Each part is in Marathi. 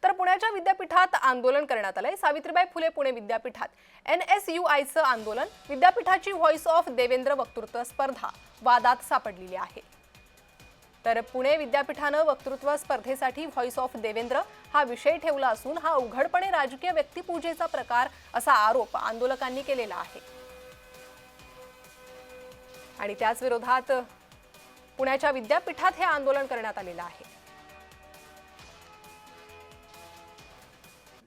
तर पुण्याच्या विद्यापीठात आंदोलन करण्यात आलंय। सावित्रीबाई फुले पुणे विद्यापीठात NSUIचं आंदोलन, विद्यापीठाची व्हॉइस ऑफ देवेंद्र वक्तृत्व स्पर्धा वादात सापडलेली आहे। तर पुणे विद्यापीठानं वक्तृत्व स्पर्धेसाठी व्हॉइस ऑफ देवेंद्र हा विषय ठेवला असून हा उघडपणे राजकीय व्यक्तिपूजेचा प्रकार असा आरोप आंदोलकांनी केलेला आहे। आणि त्याच विरोधात पुण्याच्या विद्यापीठात हे आंदोलन करण्यात आलेलं आहे।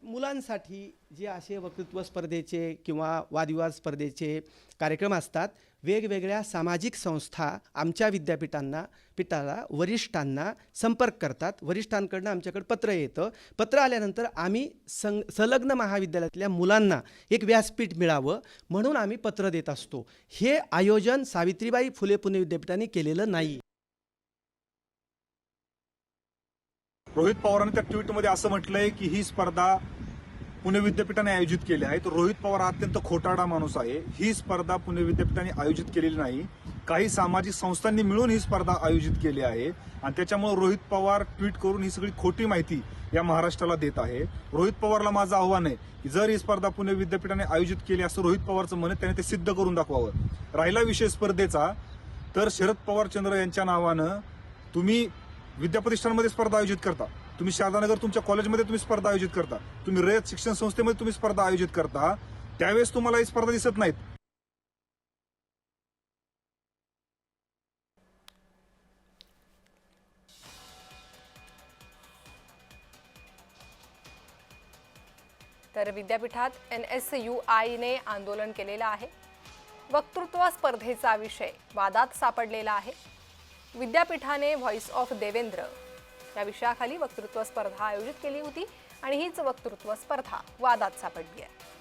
मुलांसाठी जे असे वक्तृत्व स्पर्धेचे किंवा वादविवाद स्पर्धेचे कार्यक्रम असतात, वेगवेगळ्या सामाजिक संस्था आमच्या विद्यापीठाला वरिष्ठांना संपर्क करतात। वरिष्ठांकडून आमच्याकडे पत्र येतं। पत्र आल्यानंतर आम्ही संलग्न महाविद्यालयातल्या मुलांना एक व्यासपीठ मिळावं म्हणून आम्ही पत्र देत असतो। हे आयोजन सावित्रीबाई फुले पुणे विद्यापीठाने केलेलं नाही। रोहित पवारांनी त्या ट्विटमध्ये असं म्हटलंय की ही स्पर्धा पुणे विद्यापीठाने आयोजित केली आहे। तर रोहित पवार अत्यंत खोटारडा माणूस आहे। ही स्पर्धा पुणे विद्यापीठाने आयोजित केलेली नाही, काही सामाजिक संस्थांनी मिळून ही स्पर्धा आयोजित केली आहे आणि त्याच्यामुळे रोहित पवार ट्विट करून ही सगळी खोटी माहिती या महाराष्ट्राला देत आहे। रोहित पवारला माझं आव्हान आहे की जर ही स्पर्धा पुणे विद्यापीठाने आयोजित केली असं रोहित पवारचं म्हणत त्याने ते सिद्ध करून दाखवावं। राहिला विषय स्पर्धेचा, तर शरद पवारचंद्र यांच्या नावानं तुम्ही विद्याप्रतिष्ठानमध्ये स्पर्धा आयोजित करता, तुम्ही शारदानगर तुमच्या कॉलेजमध्ये तुम्ही स्पर्धा आयोजित करता, तुम्ही रयत शिक्षण संस्थेमध्ये तुम्ही स्पर्धा आयोजित करता, त्यावेळेस तुम्हाला ही स्पर्धा दिसत नाहीत। तर विद्यापीठात NSUIने आंदोलन केलेलं आहे। वक्तृत्व स्पर्धेचा विषय वादात सापडलेला आहे। विद्यापीठाने व्हॉइस ऑफ देवेंद्र या विषयाखाली वक्तृत्व स्पर्धा आयोजित केली होती आणि हीच वक्तृत्व स्पर्धा वादात सापडली आहे।